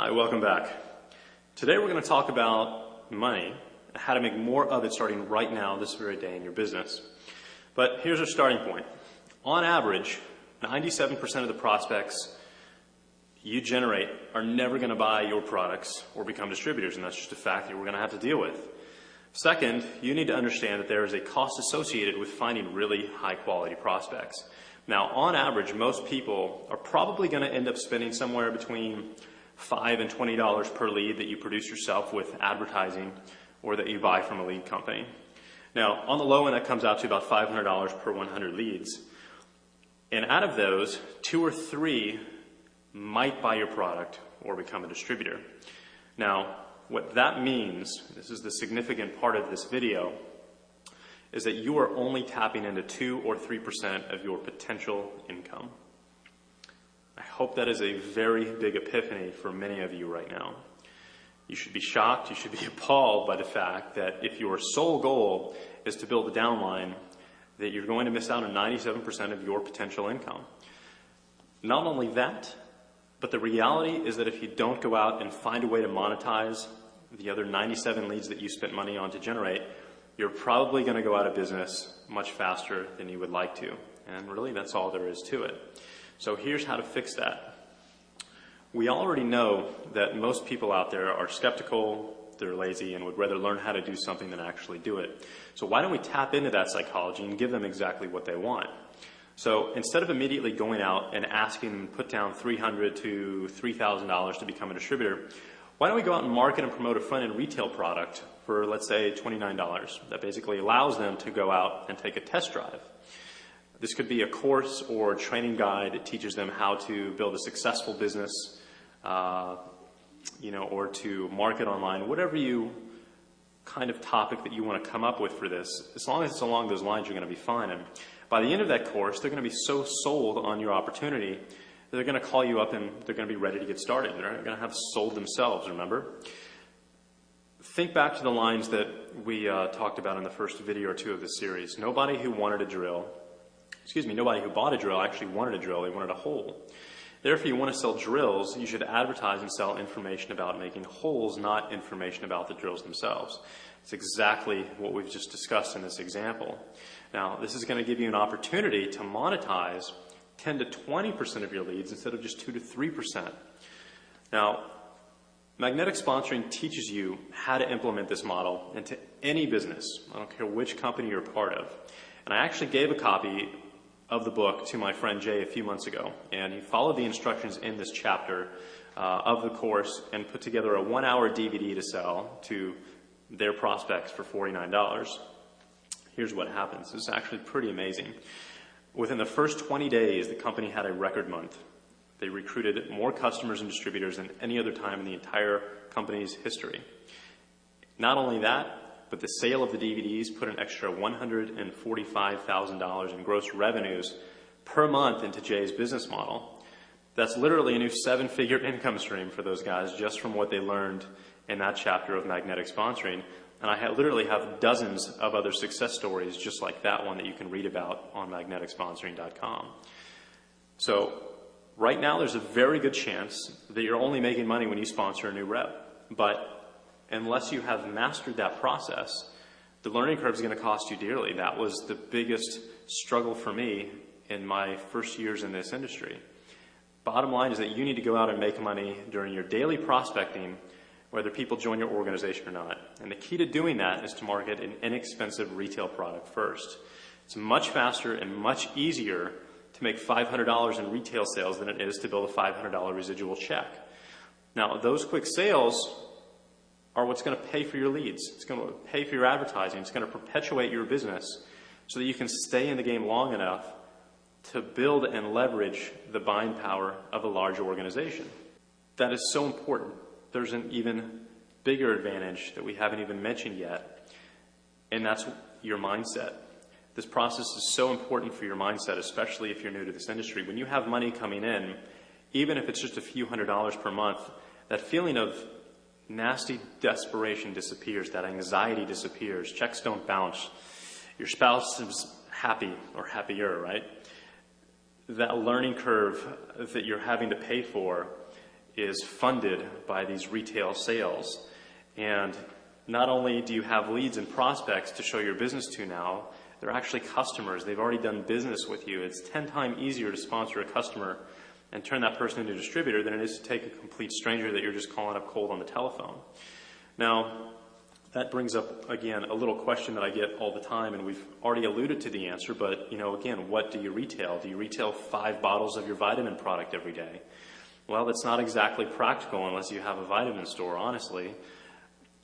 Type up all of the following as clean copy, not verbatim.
Hi, welcome back. Today we're going to talk about money and how to make more of it starting right now, this very day in your business. But here's our starting point. On average, 97% of the prospects you generate are never going to buy your products or become distributors, and that's just a fact that we're going to have to deal with. Second, you need to understand that there is a cost associated with finding really high quality prospects. Now, on average, most people are probably going to end up spending somewhere between $5 and $20 per lead that you produce yourself with advertising or that you buy from a lead company. Now, on the low end, that comes out to about $500 per 100 leads. And out of those, 2 or 3 might buy your product or become a distributor. Now, what that means, this is the significant part of this video, is that you are only tapping into 2 or 3% of your potential income. I hope that is a very big epiphany for many of you right now. You should be shocked, you should be appalled by the fact that if your sole goal is to build a downline, that you're going to miss out on 97% of your potential income. Not only that, but the reality is that if you don't go out and find a way to monetize the other 97 leads that you spent money on to generate, you're probably going to go out of business much faster than you would like to. And really, that's all there is to it. So here's how to fix that. We already know that most people out there are skeptical, they're lazy, and would rather learn how to do something than actually do it. So why don't we tap into that psychology and give them exactly what they want? So instead of immediately going out and asking them to put down $300 to $3,000 to become a distributor, why don't we go out and market and promote a front-end retail product for, let's say, $29. That basically allows them to go out and take a test drive. This could be a course or a training guide that teaches them how to build a successful business, or to market online, whatever you kind of topic that you want to come up with for this. As long as it's along those lines, you're going to be fine. And by the end of that course, they're going to be so sold on your opportunity that they're going to call you up and they're going to be ready to get started. They're going to have sold themselves, remember? Think back to the lines that we talked about in the first video or two of this series. Nobody who bought a drill actually wanted a drill, they wanted a hole. Therefore, if you want to sell drills, you should advertise and sell information about making holes, not information about the drills themselves. It's exactly what we've just discussed in this example. Now, this is going to give you an opportunity to monetize 10 to 20% of your leads instead of just 2 to 3%. Now, Magnetic Sponsoring teaches you how to implement this model into any business. I don't care which company you're a part of. And I actually gave a copy of the book to my friend Jay a few months ago, and he followed the instructions in this chapter of the course and put together a 1-hour DVD to sell to their prospects for $49. Here's what happens. This is actually pretty amazing. Within the first 20 days, the company had a record month. They recruited more customers and distributors than any other time in the entire company's history. Not only that, but the sale of the DVDs put an extra $145,000 in gross revenues per month into Jay's business model. That's literally a new 7-figure income stream for those guys just from what they learned in that chapter of Magnetic Sponsoring. And I literally have dozens of other success stories just like that one that you can read about on magneticsponsoring.com. So right now there's a very good chance that you're only making money when you sponsor a new rep. But unless you have mastered that process, the learning curve is going to cost you dearly. That was the biggest struggle for me in my first years in this industry. Bottom line is that you need to go out and make money during your daily prospecting, whether people join your organization or not. And the key to doing that is to market an inexpensive retail product first. It's much faster and much easier to make $500 in retail sales than it is to build a $500 residual check. Now, those quick sales are what's going to pay for your leads. It's going to pay for your advertising. It's going to perpetuate your business so that you can stay in the game long enough to build and leverage the buying power of a large organization. That is so important. There's an even bigger advantage that we haven't even mentioned yet, and that's your mindset. This process is so important for your mindset, especially if you're new to this industry. When you have money coming in, even if it's just a few $100s per month, that feeling of nasty desperation disappears, that anxiety disappears, checks don't bounce, your spouse is happy or happier, right? That learning curve that you're having to pay for is funded by these retail sales. And not only do you have leads and prospects to show your business to now, they're actually customers. They've already done business with you. It's 10 times easier to sponsor a customer and turn that person into a distributor than it is to take a complete stranger that you're just calling up cold on the telephone. Now, that brings up, again, a little question that I get all the time, and we've already alluded to the answer, but, again, what do you retail? Do you retail 5 bottles of your vitamin product every day? Well, that's not exactly practical unless you have a vitamin store, honestly.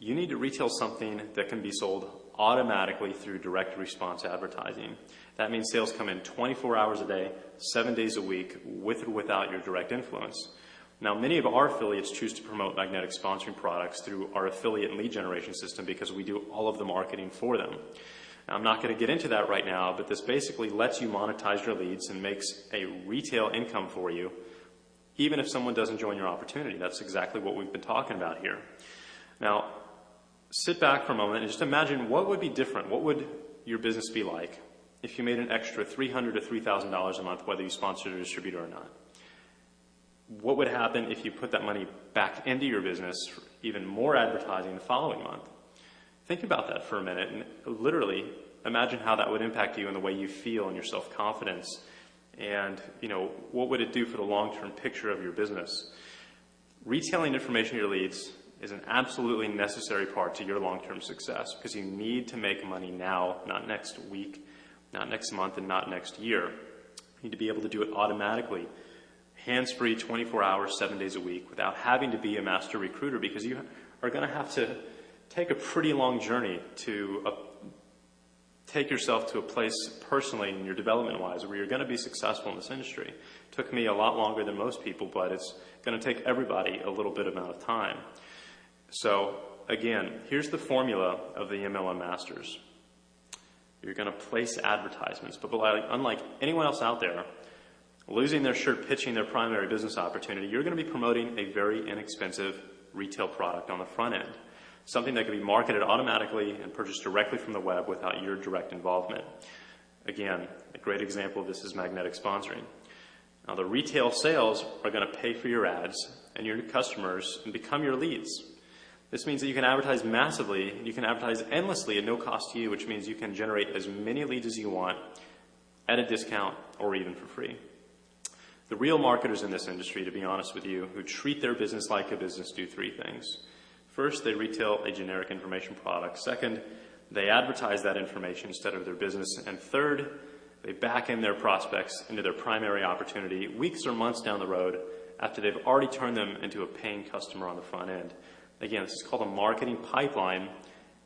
You need to retail something that can be sold automatically through direct response advertising. That means sales come in 24 hours a day, 7 days a week, with or without your direct influence. Now, many of our affiliates choose to promote Magnetic sponsoring products through our affiliate and lead generation system because we do all of the marketing for them. Now, I'm not going to get into that right now, but this basically lets you monetize your leads and makes a retail income for you, even if someone doesn't join your opportunity. That's exactly what we've been talking about here. Now, sit back for a moment and just imagine what would be different. What would your business be like if you made an extra $300 to $3,000 a month, whether you sponsored a distributor or not? What would happen if you put that money back into your business for even more advertising the following month? Think about that for a minute and literally imagine how that would impact you and the way you feel and your self-confidence. And, what would it do for the long-term picture of your business? Retailing information to your leads is an absolutely necessary part to your long-term success because you need to make money now, not next week, not next month, and not next year. You need to be able to do it automatically, hands-free, 24 hours, 7 days a week, without having to be a master recruiter, because you are going to have to take a pretty long journey to take yourself to a place personally in your development-wise where you're going to be successful in this industry. It took me a lot longer than most people, but it's going to take everybody a little bit amount of time. So, again, here's the formula of the MLM Masters. You're going to place advertisements, but unlike anyone else out there, losing their shirt pitching their primary business opportunity, you're going to be promoting a very inexpensive retail product on the front end, something that can be marketed automatically and purchased directly from the web without your direct involvement. Again, a great example of this is Magnetic sponsoring. Now, the retail sales are going to pay for your ads and your customers and become your leads. This means that you can advertise massively, you can advertise endlessly at no cost to you, which means you can generate as many leads as you want at a discount or even for free. The real marketers in this industry, to be honest with you, who treat their business like a business, do 3 things. First, they retail a generic information product. Second, they advertise that information instead of their business. And third, they back in their prospects into their primary opportunity weeks or months down the road after they've already turned them into a paying customer on the front end. Again, this is called a marketing pipeline,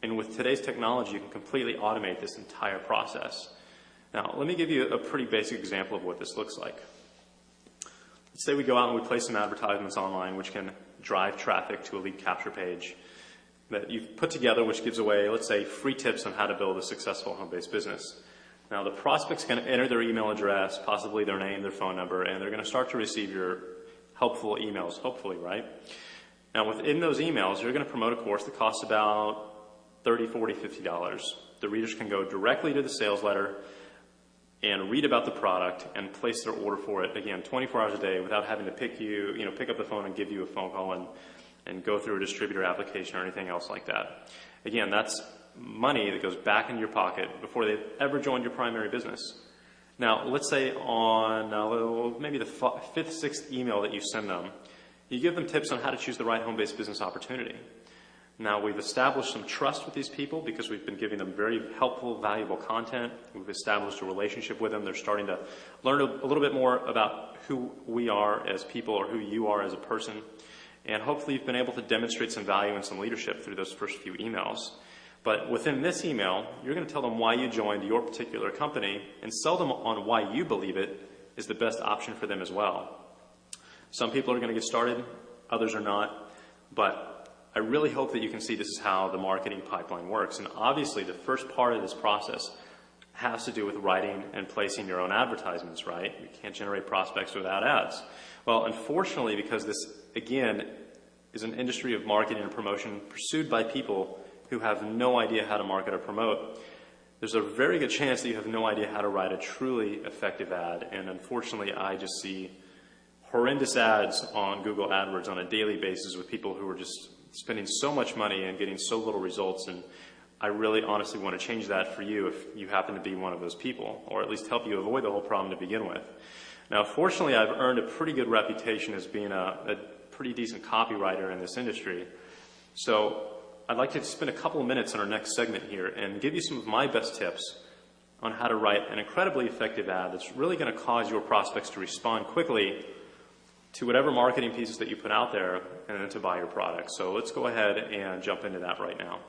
and with today's technology, you can completely automate this entire process. Now, let me give you a pretty basic example of what this looks like. Let's say we go out and we place some advertisements online which can drive traffic to a lead capture page that you've put together, which gives away, let's say, free tips on how to build a successful home-based business. Now, the prospect's going to enter their email address, possibly their name, their phone number, and they're going to start to receive your helpful emails, hopefully, right? Now, within those emails, you're going to promote a course that costs about $30, $40, $50. The readers can go directly to the sales letter and read about the product and place their order for it, again, 24 hours a day without having to pick up the phone and give you a phone call and go through a distributor application or anything else like that. Again, that's money that goes back into your pocket before they've ever joined your primary business. Now, let's say on maybe the 5th, 6th email that you send them, you give them tips on how to choose the right home-based business opportunity. Now, we've established some trust with these people because we've been giving them very helpful, valuable content. We've established a relationship with them. They're starting to learn a little bit more about who we are as people or who you are as a person. And hopefully you've been able to demonstrate some value and some leadership through those first few emails. But within this email, you're going to tell them why you joined your particular company and sell them on why you believe it is the best option for them as well. Some people are going to get started, others are not, but I really hope that you can see this is how the marketing pipeline works. And obviously, the first part of this process has to do with writing and placing your own advertisements, right? You can't generate prospects without ads. Well, unfortunately, because this, again, is an industry of marketing and promotion pursued by people who have no idea how to market or promote, there's a very good chance that you have no idea how to write a truly effective ad. And unfortunately, I just see horrendous ads on Google AdWords on a daily basis with people who are just spending so much money and getting so little results. And I really honestly want to change that for you if you happen to be one of those people, or at least help you avoid the whole problem to begin with. Now, fortunately, I've earned a pretty good reputation as being a pretty decent copywriter in this industry. So I'd like to spend a couple of minutes in our next segment here and give you some of my best tips on how to write an incredibly effective ad that's really going to cause your prospects to respond quickly to whatever marketing pieces that you put out there and then to buy your product. So let's go ahead and jump into that right now.